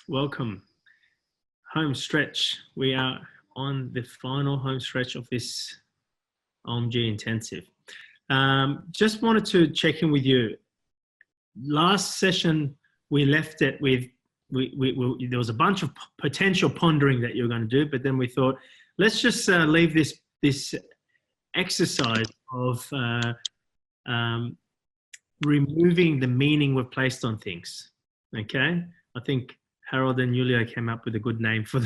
welcome. Home stretch. We are on the final home stretch of this OMG intensive. Just wanted to check in with you. Last session, we left it with, there was a bunch of potential pondering that you're going to do, but then we thought, let's just leave this exercise of removing the meaning we've placed on things. Okay, I think Harold and Yulia came up with a good name for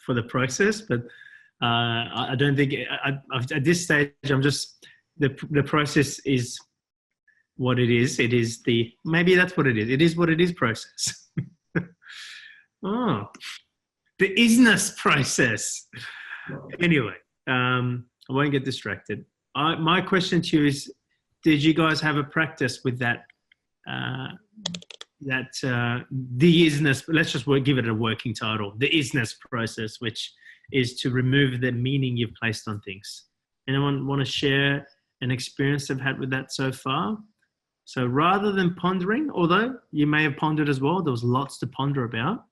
the process, but I don't think at this stage I'm just the process is what it is. It is maybe that's what it is. It is what it is process. Oh, the isness process. Anyway, I won't get distracted. My question to you is: did you guys have a practice with that? The isness, let's just give it a working title, the isness process, which is to remove the meaning you've placed on things. Anyone want to share an experience they've had with that so far? So rather than pondering, although you may have pondered as well, there was lots to ponder about.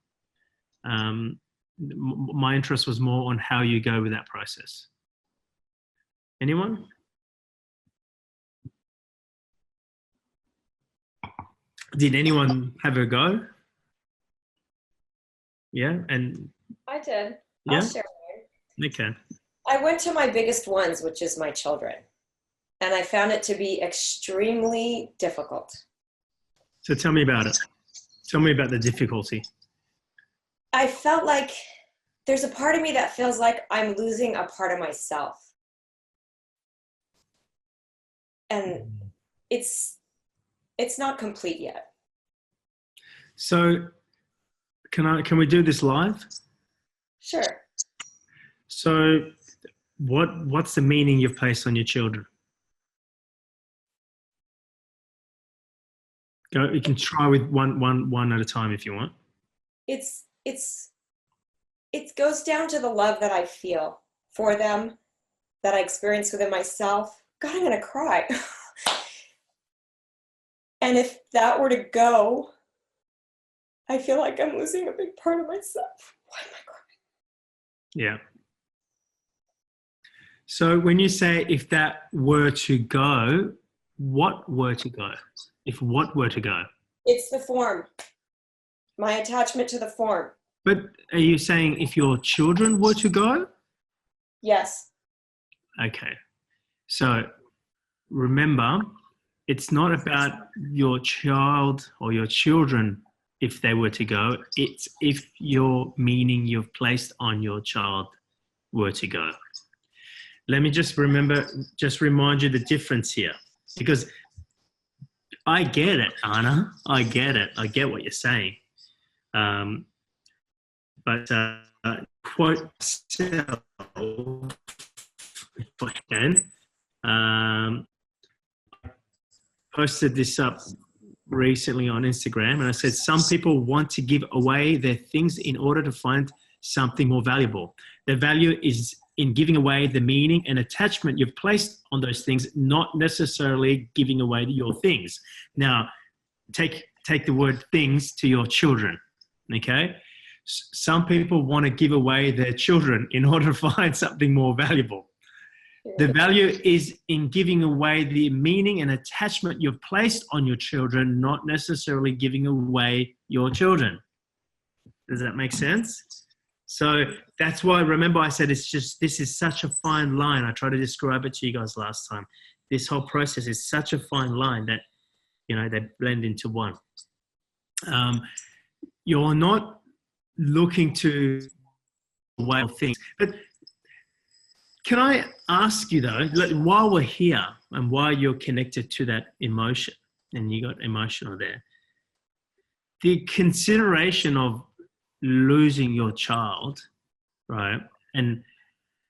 My interest was more on how you go with that process. Anyone? Did anyone have a go? Yeah, and I did. Yeah? I'll share mine. Okay. I went to my biggest ones, which is my children, and I found it to be extremely difficult. So tell me about it. Tell me about the difficulty. I felt like there's a part of me that feels like I'm losing a part of myself. And it's not complete yet. So can we do this live? Sure. So what's the meaning you've placed on your children? Go, you can try with one at a time if you want. It goes down to the love that I feel for them, that I experience within myself. God, I'm gonna cry. And if that were to go, I feel like I'm losing a big part of myself. Why am I crying? Yeah. So when you say if that were to go, what were to go? If what were to go? It's the form. My attachment to the form. But are you saying if your children were to go? Yes. Okay. So remember, it's not about your child or your children if they were to go. It's if your meaning you've placed on your child were to go. Let me just remind you the difference here, because I get it, Anna. I get it. I get what you're saying. But quote myself, if I can, posted this up recently on Instagram, and I said, some people want to give away their things in order to find something more valuable. The value is in giving away the meaning and attachment you've placed on those things, not necessarily giving away your things. Now, take the word things to your children, okay? Some people want to give away their children in order to find something more valuable. The value is in giving away the meaning and attachment you've placed on your children, not necessarily giving away your children. Does that make sense? So that's why, remember I said this is such a fine line. I tried to describe it to you guys last time. This whole process is such a fine line that, they blend into one. You're not looking to weigh things. But can I ask you though, while we're here and while you're connected to that emotion, and you got emotional there, the consideration of losing your child, right? And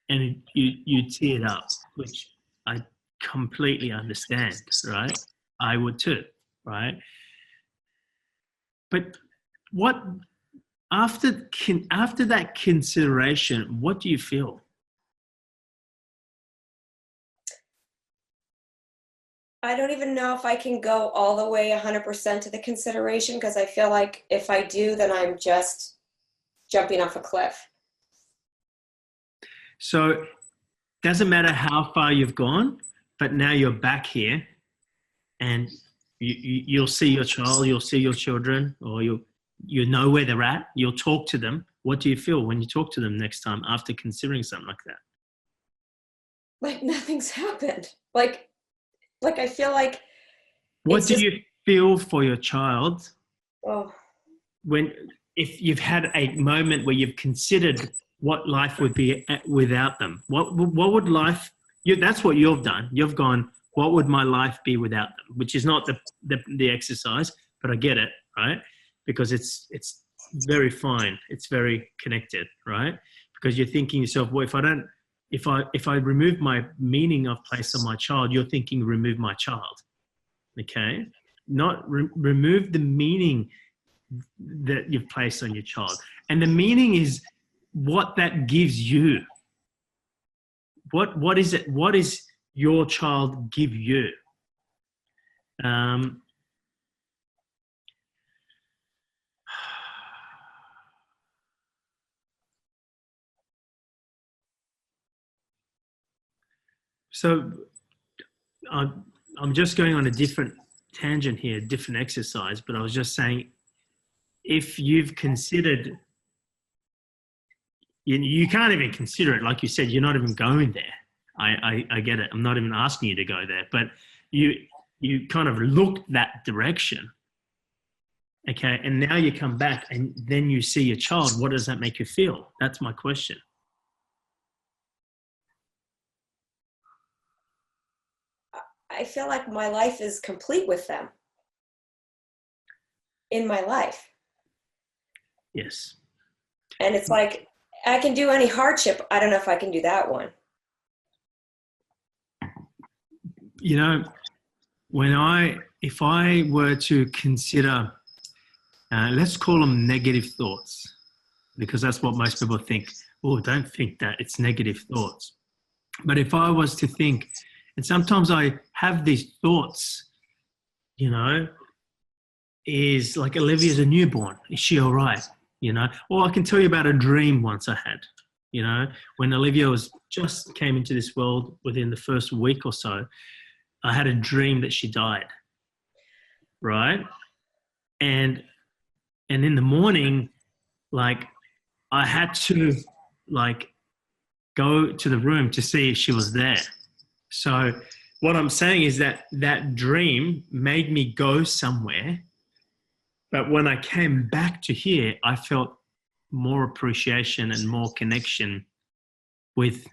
you teared up, which I completely understand, right? I would too, right? But after that consideration, what do you feel? I don't even know if I can go all the way 100% to the consideration, because I feel like if I do, then I'm just jumping off a cliff. So doesn't matter how far you've gone, but now you're back here, and you'll see your child, you'll see your children, or you know where they're at. You'll talk to them. What do you feel when you talk to them next time after considering something like that? Like nothing's happened. Like I feel like. What do you feel for your child? Oh. If you've had a moment where you've considered what life would be without them? What would life? That's what you've done. You've gone, what would my life be without them? Which is not the exercise, but I get it, right? Because it's very fine. It's very connected, right? Because you're thinking yourself, well, if I remove my meaning I've placed on my child, you're thinking remove my child, okay? Not remove the meaning that you've placed on your child. And the meaning is what that gives you. What is it? What is your child give you? So I'm just going on a different tangent here, different exercise, but I was just saying, if you've considered, you can't even consider it. Like you said, you're not even going there. I get it. I'm not even asking you to go there, but you kind of looked that direction. Okay. And now you come back and then you see your child. What does that make you feel? That's my question. I feel like my life is complete with them in my life. Yes. And it's like, I can do any hardship. I don't know if I can do that one. You know, if I were to consider, let's call them negative thoughts, because that's what most people think. Oh, don't think that, it's negative thoughts. But if I was to think, and sometimes I have these thoughts, you know, is like, Olivia's a newborn. Is she all right? You know, or I can tell you about a dream once I had, you know, when Olivia just came into this world. Within the first week or so, I had a dream that she died. Right. And in the morning, like, I had to like go to the room to see if she was there. So what I'm saying is that dream made me go somewhere. But when I came back to here, I felt more appreciation and more connection with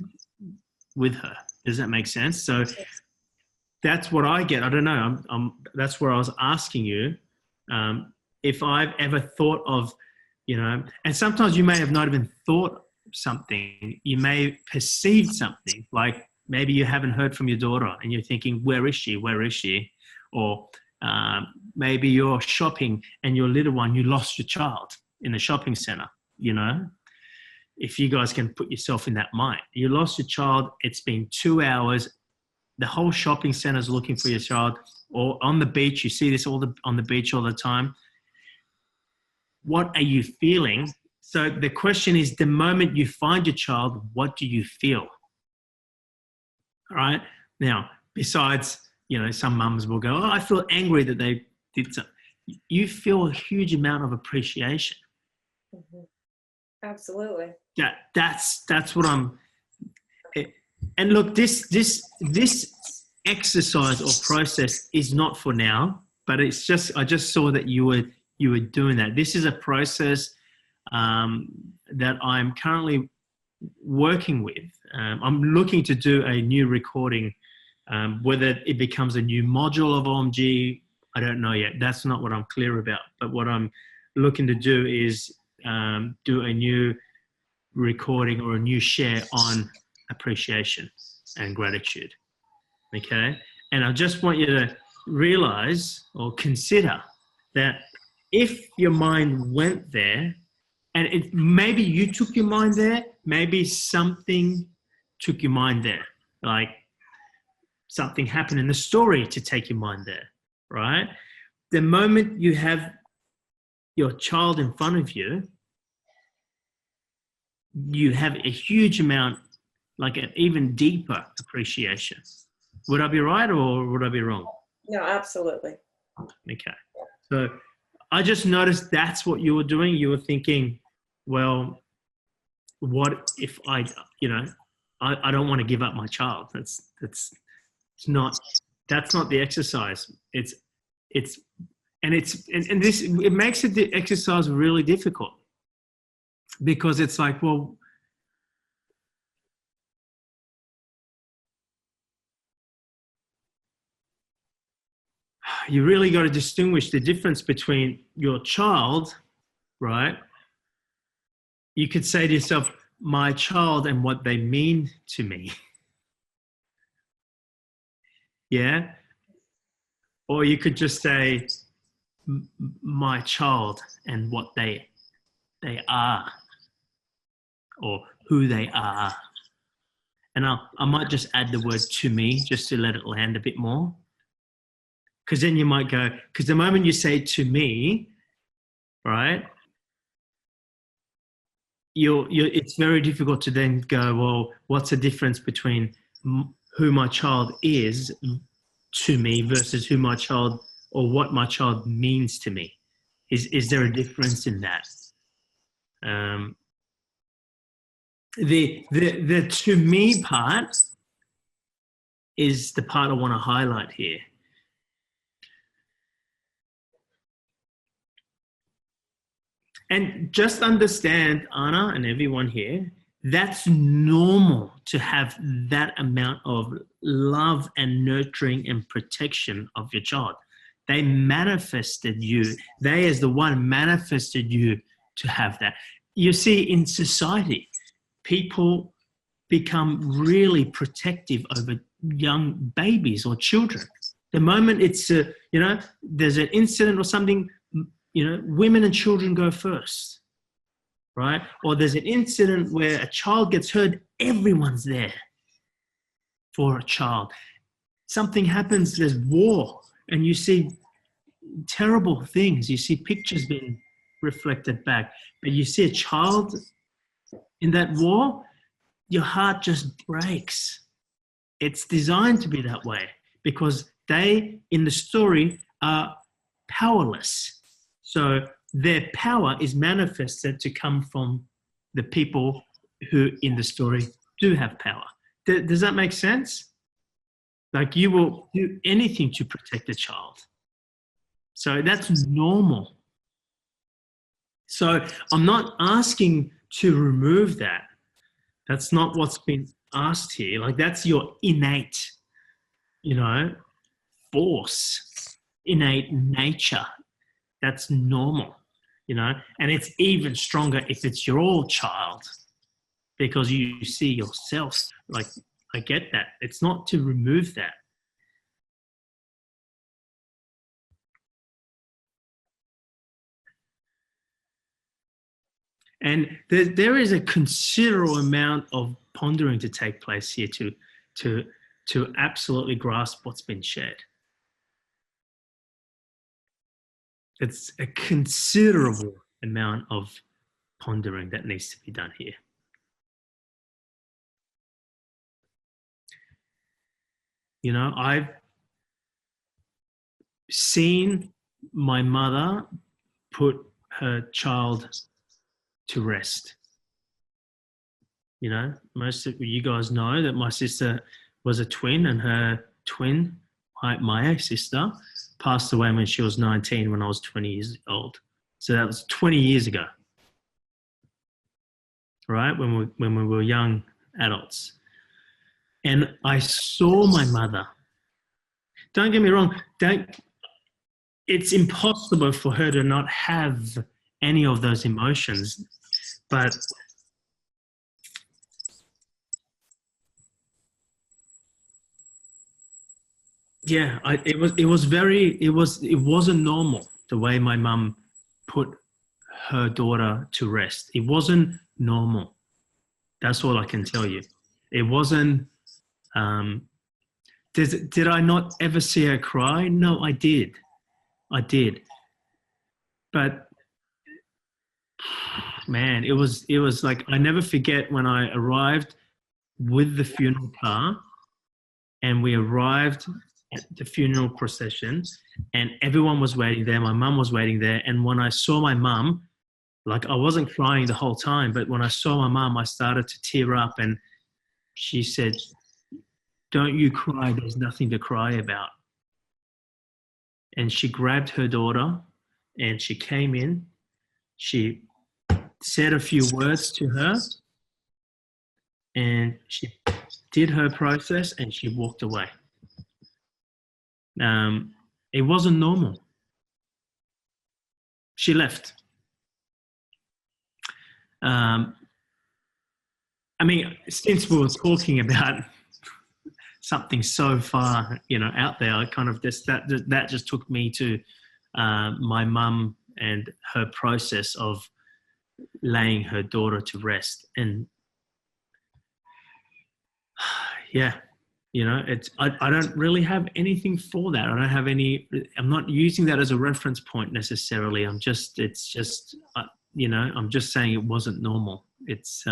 her. Does that make sense? So that's what I get. I don't know. That's where I was asking you if I've ever thought of, you know, and sometimes you may have not even thought something. You may perceive something, like maybe you haven't heard from your daughter and you're thinking, where is she? Where is she? Or maybe you're shopping and your little one, you lost your child in the shopping center, you know? If you guys can put yourself in that mind. You lost your child, it's been 2 hours, the whole shopping center is looking for your child, or on the beach, you see this on the beach all the time. What are you feeling? So the question is, the moment you find your child, what do you feel? All right. Now, besides, you know, some mums will go, oh, I feel angry that they did something. You feel a huge amount of appreciation. Mm-hmm. Absolutely. That's what I'm. And look, this exercise or process is not for now, but it's just, I just saw that you were doing that. This is a process that I'm currently working with. I'm looking to do a new recording. Whether it becomes a new module of OMG, I don't know yet. That's not what I'm clear about. But what I'm looking to do is do a new recording or a new share on appreciation and gratitude. Okay? And I just want you to realize or consider that if your mind went there, and maybe you took your mind there, maybe something took your mind there. Like, something happened in the story to take your mind there, right? The moment you have your child in front of you, you have a huge amount, like an even deeper appreciation. Would I be right or would I be wrong? No, absolutely. Okay. So I just noticed that's what you were doing. You were thinking, well, what if I don't want to give up my child. That's not the exercise. It's and this, it makes the exercise really difficult, because it's like, well, you really got to distinguish the difference between your child, right? You could say to yourself, my child, and what they mean to me. Yeah. Or you could just say, my child and what they are, or who they are. And I might just add the word to me, just to let it land a bit more. Because then you might go, because the moment you say to me, right, it's very difficult to then go, well, what's the difference between who my child is to me versus who my child, or what my child means to me? Is there a difference in that? The to me part is the part I want to highlight here. And just understand, Anna and everyone here, that's normal to have that amount of love and nurturing and protection of your child. They manifested you. They, as the one, manifested you to have that. You see, in society, people become really protective over young babies or children. The moment it's, there's an incident or something, women and children go first, right? Or there's an incident where a child gets hurt, everyone's there for a child. Something happens, there's war, and you see terrible things. You see pictures being reflected back, but you see a child in that war, your heart just breaks. It's designed to be that way, because they, in the story, are powerless. So their power is manifested to come from the people who in the story do have power. Does that make sense? Like, you will do anything to protect a child. So that's normal. So I'm not asking to remove that. That's not what's been asked here. Like, that's your innate, force, innate nature. That's normal, and it's even stronger if it's your own child, because you see yourself. Like, I get that. It's not to remove that. And there is a considerable amount of pondering to take place here to absolutely grasp what's been shared. It's a considerable amount of pondering that needs to be done here. I've seen my mother put her child to rest. Most of you guys know that my sister was a twin, and her twin, my sister, passed away when she was 19, when I was 20 years old. So that was 20 years ago, right? When we were young adults. And I saw my mother. Don't get me wrong. It's impossible for her to not have any of those emotions, but yeah, it wasn't normal the way my mum put her daughter to rest. It wasn't normal. That's all I can tell you. It wasn't. Did I not ever see her cry? No, I did. But man, it was like, I never forget when I arrived with the funeral car, and we arrived at the funeral procession, and everyone was waiting there. My mum was waiting there. And when I saw my mum, like, I wasn't crying the whole time, but when I saw my mum, I started to tear up, and she said, "Don't you cry. There's nothing to cry about." And she grabbed her daughter and she came in. She said a few words to her, and she did her process, and she walked away. It wasn't normal. She left. I mean, since we were talking about something so far, out there, I kind of that just took me to my mum and her process of laying her daughter to rest. And yeah, I don't really have anything for that. I don't have any. I'm not using that as a reference point necessarily. I'm just saying it wasn't normal. It's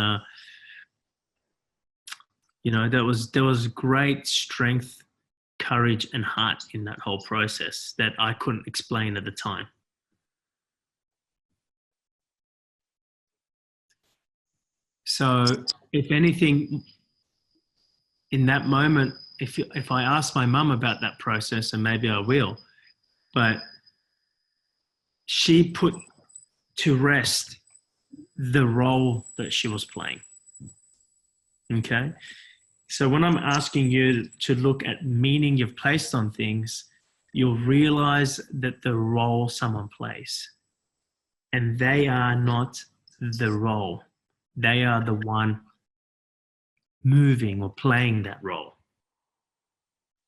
there was great strength, courage, and heart in that whole process that I couldn't explain at the time. So if anything, in that moment, if I ask my mum about that process, and maybe I will, but she put to rest the role that she was playing. Okay? So when I'm asking you to look at meaning you've placed on things, you'll realize that the role someone plays, and they are not the role. They are the one moving or playing that role.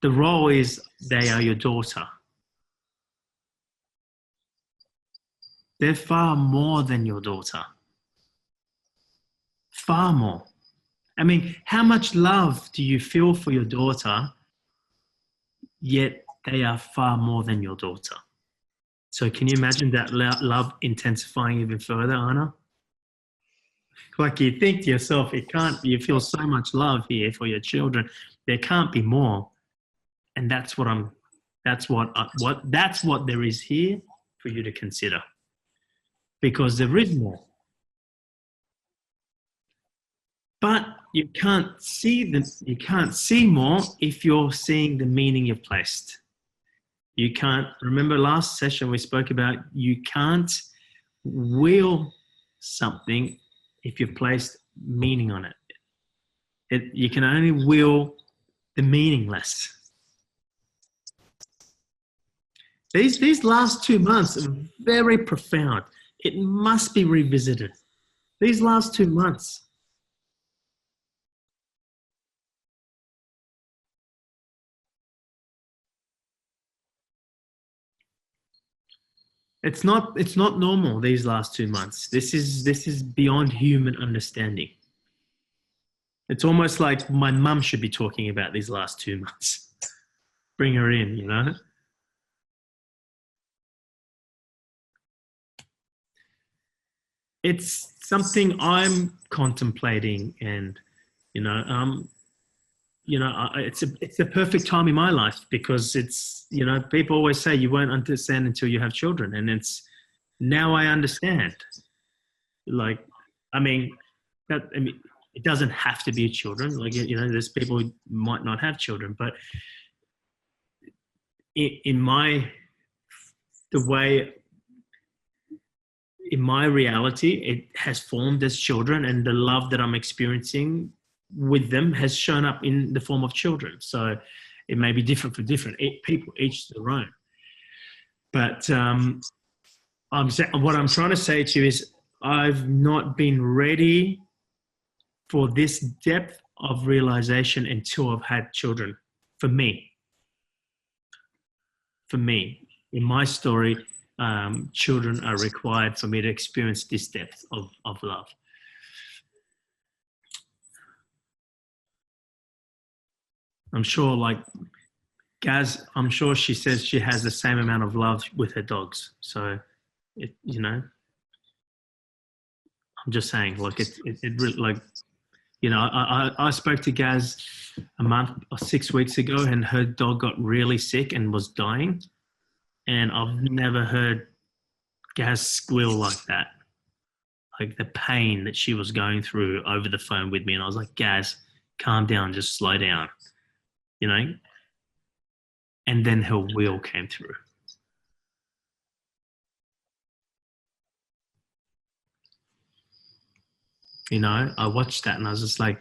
The role is they are your daughter. They're far more than your daughter. Far more. I mean, how much love do you feel for your daughter, yet they are far more than your daughter? So can you imagine that love intensifying even further, Anna? Like, you think to yourself, you feel so much love here for your children. There can't be more. And that's what there is here for you to consider. Because there is more. But you can't see more if you're seeing the meaning you've placed. You can't, remember last session we spoke about, you can't will something if you've placed meaning on it. You can only will the meaningless. These last 2 months are very profound. It must be revisited. These last 2 months. It's not normal, these last 2 months. This is beyond human understanding. It's almost like my mum should be talking about these last 2 months. Bring her in, It's something I'm contemplating, and it's a perfect time in my life, because it's, people always say you won't understand until you have children, and it's now I understand. Like, it doesn't have to be children. Like, there's people who might not have children, but in my reality, it has formed as children, and the love that I'm experiencing with them has shown up in the form of children. So it may be different for different people, each their own. But what I'm trying to say to you is, I've not been ready for this depth of realization until I've had children. For me, in my story, children are required for me to experience this depth of love. I'm sure, like Gaz, I'm sure she says she has the same amount of love with her dogs. So, I'm just saying, like it really, like, you know, I spoke to Gaz a month or 6 weeks ago, and her dog got really sick and was dying, and I've never heard Gaz squeal like that, like the pain that she was going through over the phone with me. And I was like, Gaz, calm down, just slow down, you know. And then her wheel came through. You know, I watched that and I was just like,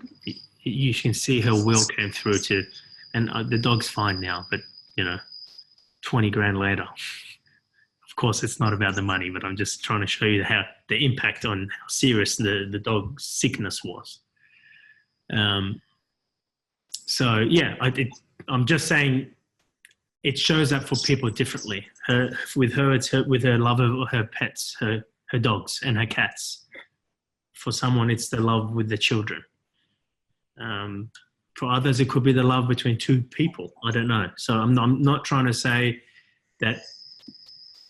you can see her will came through to, and the dog's fine now, but you know, 20 grand later. Of course, it's not about the money, but I'm just trying to show you how the impact on how serious the dog's sickness was. So yeah, I'm just saying it shows up for people differently. With her, it's with her love of her pets, her dogs and her cats. For someone, it's the love with the children. For others, it could be the love between two people. I don't know. So I'm not trying to say that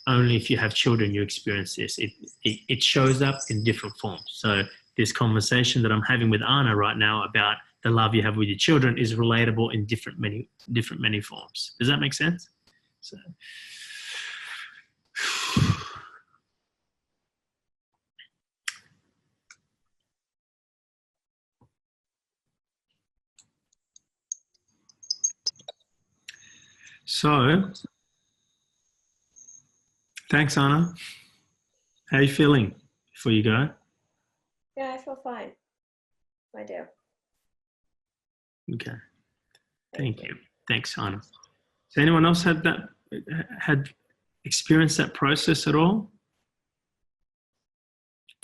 only if you have children you experience this. It shows up in different forms. So this conversation that I'm having with Anna right now about the love you have with your children is relatable in many forms. Does that make sense? So. So, thanks, Anna. How are you feeling before you go? Yeah, I feel fine. I do. Okay. Thank you. Thanks, Anna. Has anyone else had experienced that process at all?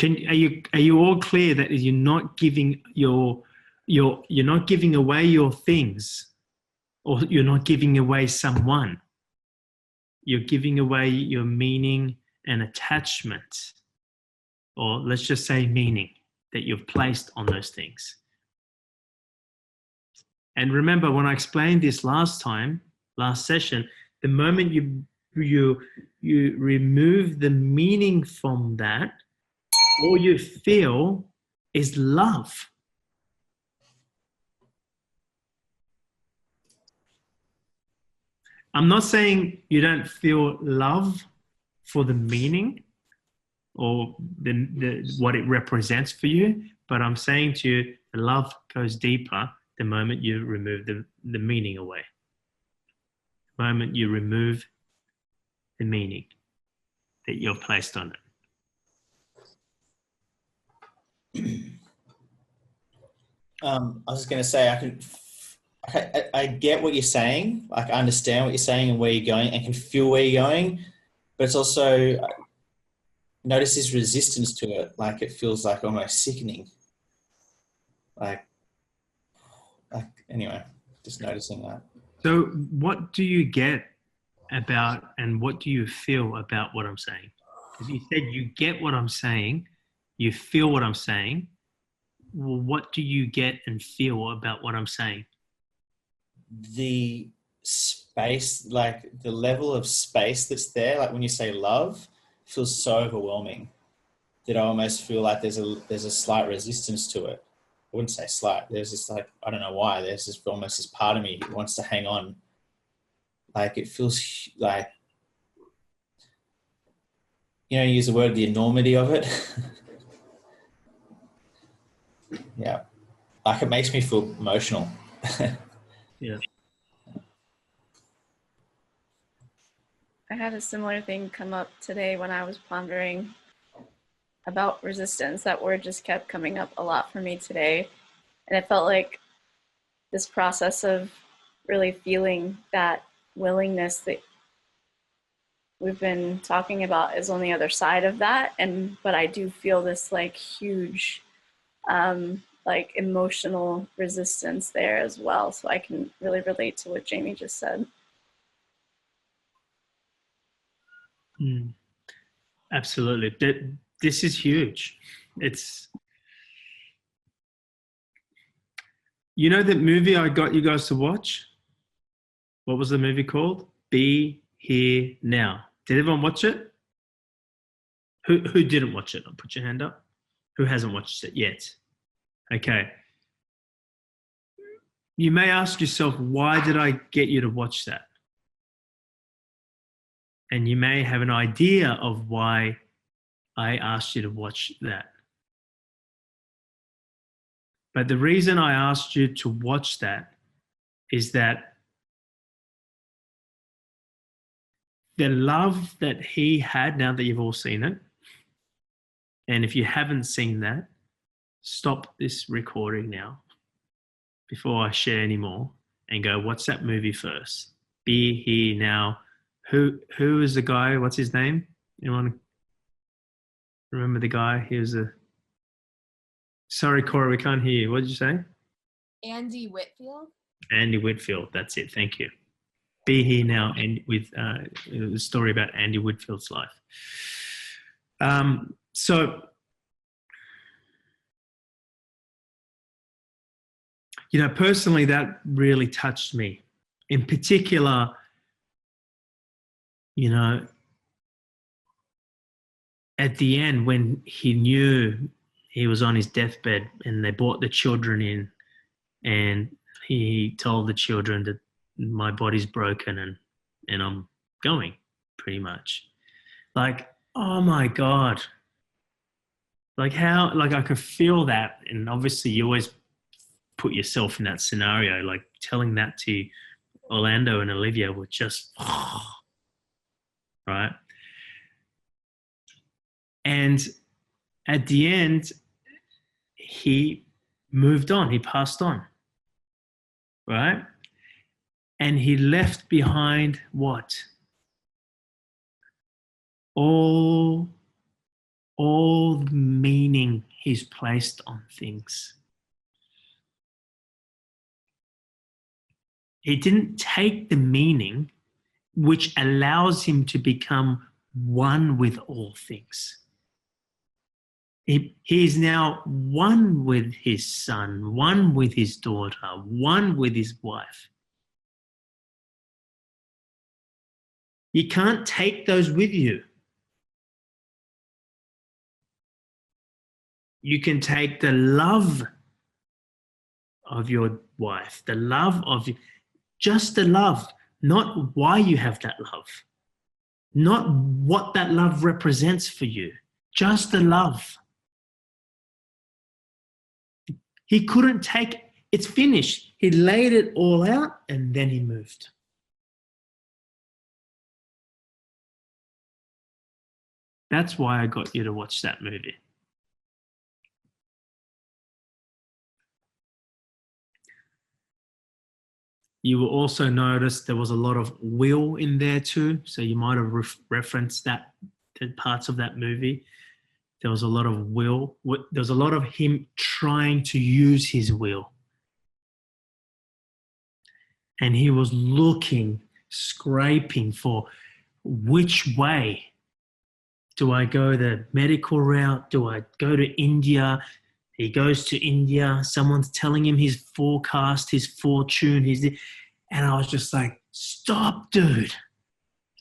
Are you all clear that you're not giving you're not giving away your things, or you're not giving away someone? You're giving away your meaning and attachment, or let's just say meaning that you've placed on those things. And remember, when I explained this last session, the moment you remove the meaning from that, all you feel is love. I'm not saying you don't feel love for the meaning or what it represents for you, but I'm saying to you, the love goes deeper the moment you remove the meaning away. The moment you remove the meaning that you've placed on it. I was just going to say, I get what you're saying. Like, I understand what you're saying and where you're going, and can feel where you're going, but it's also, notice this resistance to it. Like, it feels like almost sickening. Like anyway, just noticing that. So what do you get about, and what do you feel about what I'm saying? Because you said you get what I'm saying, you feel what I'm saying. Well, what do you get and feel about what I'm saying? The space, like the level of space that's there, like when you say love, feels so overwhelming that I almost feel like there's a slight resistance to it. I wouldn't say slight. There's this, like, I don't know why, there's this almost this part of me that wants to hang on. Like, it feels like, you use the word, the enormity of it. Yeah. Like, it makes me feel emotional. Yeah. I had a similar thing come up today when I was pondering about resistance. That word just kept coming up a lot for me today. And it felt like this process of really feeling that willingness that we've been talking about is on the other side of that. But I do feel this like huge, like emotional resistance there as well. So I can really relate to what Jamie just said. Absolutely. This is huge. It's, that movie I got you guys to watch? What was the movie called? Be Here Now. Did everyone watch it? Who didn't watch it? I'll put your hand up. Who hasn't watched it yet? Okay. You may ask yourself, why did I get you to watch that? And you may have an idea of why I asked you to watch that. But the reason I asked you to watch that is that the love that he had, now that you've all seen it, and if you haven't seen that, stop this recording now before I share any more and go, watch that movie first. Be Here Now. Who is the guy? What's his name? Anyone remember the guy? He was a... Sorry, Cora, we can't hear you. What did you say? Andy Whitfield. Andy Whitfield. That's it. Thank you. Be Here Now, and with the story about Andy Whitfield's life. So, you know, personally, that really touched me. In particular, you know, at the end when he knew he was on his deathbed and they brought the children in and he told the children that my body's broken and I'm going, pretty much. Like, oh my God. Like how, like I could feel that. And obviously you always put yourself in that scenario, like telling that to Orlando and Olivia were just, right? And at the end, he moved on, he passed on, right? And he left behind what? All the meaning he's placed on things. He didn't take the meaning which allows him to become one with all things. He is now one with his son, one with his daughter, one with his wife. You can't take those with you. You can take the love of your wife, the love of just the love, not why you have that love, not what that love represents for you, just the love. He couldn't take, it's finished. He laid it all out and then he moved. That's why I got you to watch that movie. You will also notice there was a lot of will in there too. So you might have referenced that, the parts of that movie. There was a lot of will. There was a lot of him trying to use his will. And he was looking, scraping for which way. Do I go the medical route? Do I go to India? He goes to India. Someone's telling him his forecast, his fortune. And I was just like, stop, dude.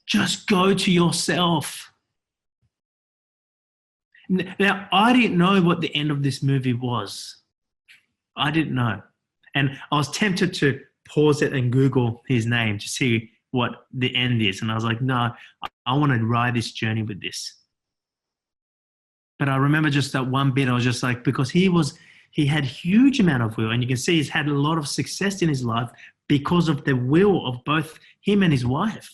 Just go to yourself. Now, I didn't know what the end of this movie was. I didn't know. And I was tempted to pause it and Google his name to see what the end is. And I was like, no, I want to ride this journey with this. But I remember just that one bit, I was just like, because he had huge amount of will, and you can see he's had a lot of success in his life because of the will of both him and his wife.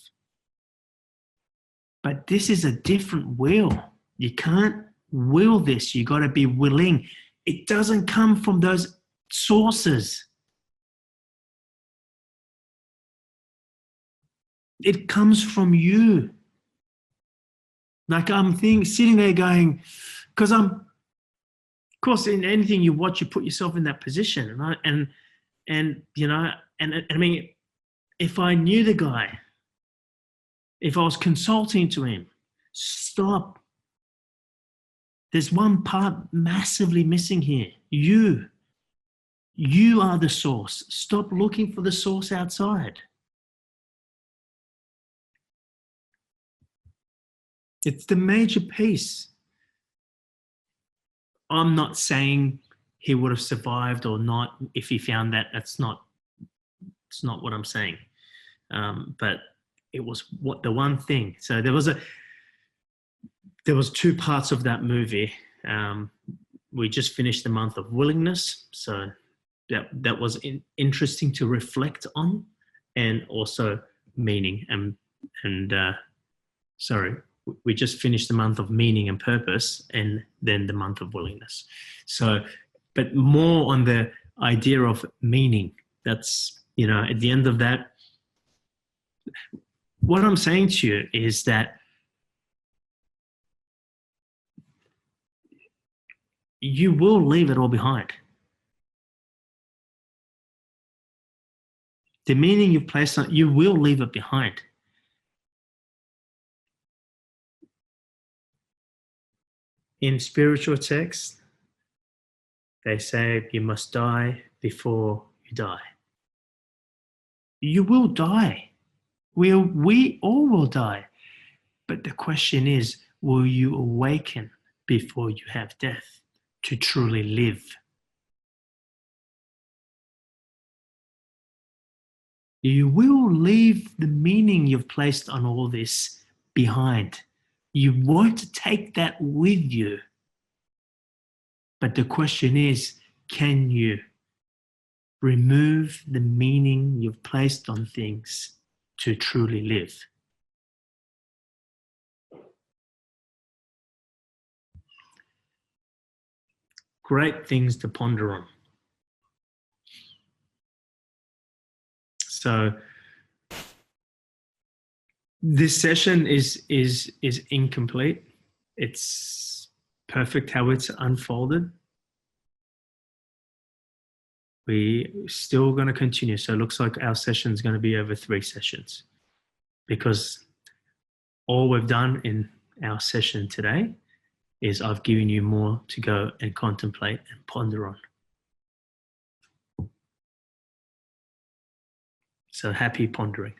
But this is a different will. You can't will this. You got to be willing. It doesn't come from those sources. It comes from you. Like I'm sitting there going, because of course, in anything you watch, you put yourself in that position, and you know, and I mean, if I knew the guy, if I was consulting to him, stop. There's one part massively missing here. You are the source. Stop looking for the source outside. It's the major piece I'm not saying he would have survived or not if he found that. It's not what I'm saying. But it was the one thing. So there was two parts of that movie. We just finished the month of willingness, so that was interesting to reflect on, and also meaning we just finished the month of meaning and purpose, and then the month of willingness. So, but more on the idea of meaning. That's, at the end of that, what I'm saying to you is that you will leave it all behind. The meaning you've placed on, you will leave it behind. In spiritual texts, they say you must die before you die. You will die. We all will die. But the question is, will you awaken before you have death to truly live? You will leave the meaning you've placed on all this behind. You won't take that with you. But the question is, can you remove the meaning you've placed on things to truly live? Great things to ponder on. So this session is incomplete. It's perfect how it's unfolded. We're still going to continue. So it looks like our session is going to be over 3 sessions, because all we've done in our session today is I've given you more to go and contemplate and ponder on. So happy pondering.